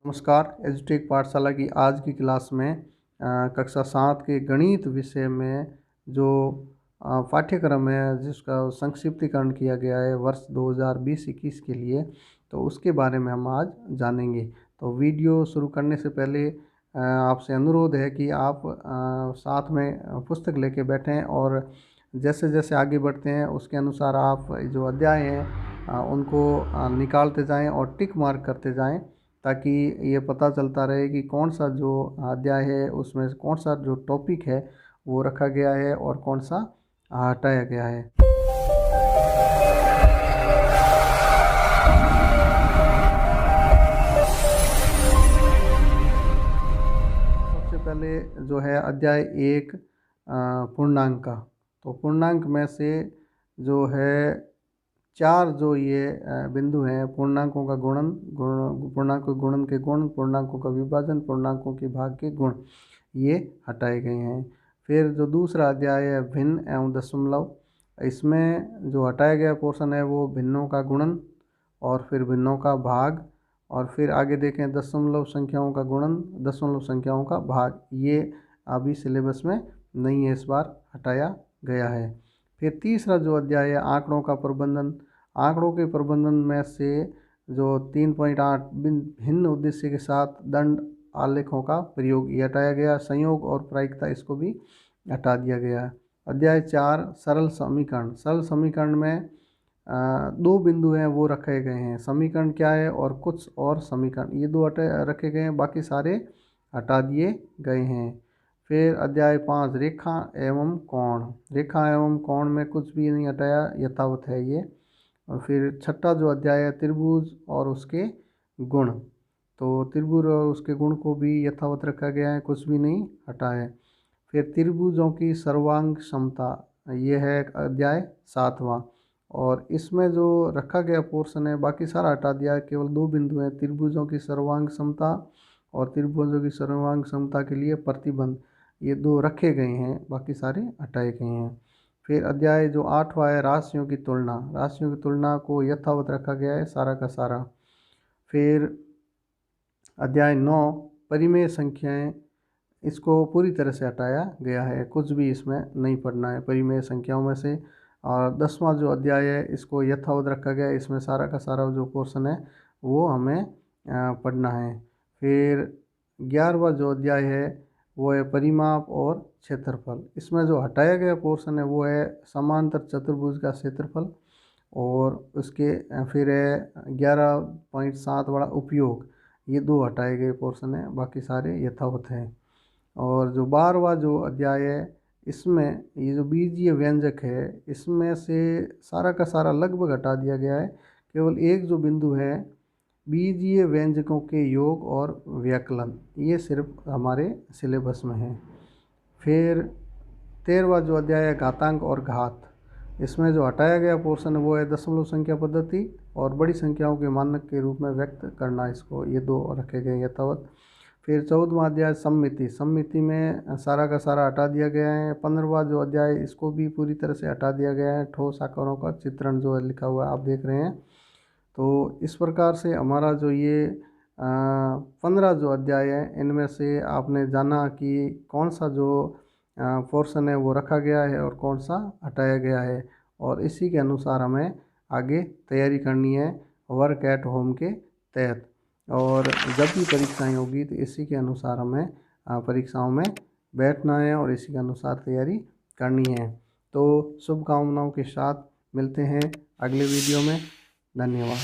नमस्कार। एजुटेक पाठशाला की आज की क्लास में कक्षा 7 के गणित विषय में जो पाठ्यक्रम है जिसका संक्षिप्तीकरण किया गया है वर्ष 2020-21 के लिए, तो उसके बारे में हम आज जानेंगे। तो वीडियो शुरू करने से पहले आपसे अनुरोध है कि आप साथ में पुस्तक लेके बैठें और जैसे जैसे आगे बढ़ते हैं उसके अनुसार आप जो अध्याय हैं उनको निकालते जाएं और टिक मार्क करते जाएं, ताकि ये पता चलता रहे कि कौन सा जो अध्याय है उसमें कौन सा जो टॉपिक है वो रखा गया है और कौन सा हटाया गया है। सबसे पहले जो है अध्याय 1 पूर्णांक का। तो पूर्णांक में से जो है 4 जो ये बिंदु हैं, पूर्णांकों का गुणन, पूर्णांकों के गुणन के गुण, पूर्णांकों का विभाजन, पूर्णांकों के भाग के गुण, ये हटाए गए हैं। फिर जो दूसरा अध्याय है भिन्न एवं दशमलव, इसमें जो हटाया गया पोर्शन है वो भिन्नों का गुणन और फिर भिन्नों का भाग, और फिर आगे देखें दशमलव संख्याओं का गुणन, दशमलव संख्याओं का भाग, ये अभी सिलेबस में नहीं है, इस बार हटाया गया है। फिर तीसरा जो अध्याय है आंकड़ों का प्रबंधन, आंकड़ों के प्रबंधन में से जो 3.8 भिन्न उद्देश्य के साथ दंड आलेखों का प्रयोग ये हटाया गया। संयोग और प्रायिकता, इसको भी हटा दिया गया। अध्याय 4 सरल समीकरण, सरल समीकरण में 2 बिंदु हैं वो रखे गए हैं। समीकरण क्या है और कुछ और समीकरण, ये 2 रखे गए हैं, बाकी सारे हटा दिए गए हैं। फिर अध्याय 5 रेखा एवं कोण, रेखा एवं कोण में कुछ भी नहीं हटाया, यथावत है ये। और फिर छठा जो अध्याय है त्रिभुज और उसके गुण, तो त्रिभुज और उसके गुण को भी यथावत रखा गया है, कुछ भी नहीं हटा है। फिर त्रिभुजों की सर्वांग क्षमता, ये है अध्याय 7वां, और इसमें जो रखा गया पोर्शन है बाकी सारा हटा दिया है, केवल 2 बिंदु हैं, त्रिभुजों की सर्वांग क्षमता और त्रिभुजों की सर्वांग क्षमता के लिए प्रतिबंध, ये 2 रखे गए हैं, बाकी सारे हटाए गए हैं। फिर अध्याय जो 8वां है राशियों की तुलना, राशियों की तुलना को यथावत रखा गया है सारा का सारा। फिर अध्याय 9 परिमेय संख्याएं, इसको पूरी तरह से हटाया गया है, कुछ भी इसमें नहीं पढ़ना है परिमेय संख्याओं में से। और 10वां जो अध्याय है इसको यथावत रखा गया है, इसमें सारा का सारा जो पोर्शन है वो हमें पढ़ना है। फिर 11वां जो अध्याय है वो है परिमाप और क्षेत्रफल, इसमें जो हटाया गया पोर्शन है वो है समांतर चतुर्भुज का क्षेत्रफल, और उसके फिर है 11.7 वाला उपयोग, ये 2 हटाए गए पोर्शन है, बाकी सारे यथावत हैं। और जो 12वां जो अध्याय है इसमें ये जो बीजीय व्यंजक है इसमें से सारा का सारा लगभग हटा दिया गया है, केवल एक जो बिंदु है बीजीय व्यंजकों के योग और व्याकलन, ये सिर्फ हमारे सिलेबस में है। फिर 13वां जो अध्याय है घातांक और घात, इसमें जो हटाया गया पोर्शन है वो है दशमलव संख्या पद्धति और बड़ी संख्याओं के मानक के रूप में व्यक्त करना, इसको ये 2 रखे गए यथावत। फिर 14वां अध्याय सम्मिति, सम्मिति में सारा का सारा हटा दिया गया है। 15वां जो अध्याय इसको भी पूरी तरह से हटा दिया गया है, ठोस आकारों का चित्रण जो है लिखा हुआ है आप देख रहे हैं। तो इस प्रकार से हमारा जो ये 15 जो अध्याय है इनमें से आपने जाना कि कौन सा जो पोर्शन है वो रखा गया है और कौन सा हटाया गया है, और इसी के अनुसार हमें आगे तैयारी करनी है वर्क एट होम के तहत। और जब भी परीक्षाएं होगी तो इसी के अनुसार हमें परीक्षाओं में बैठना है और इसी के अनुसार तैयारी करनी है। तो शुभकामनाओं के साथ मिलते हैं अगले वीडियो में। धन्यवाद।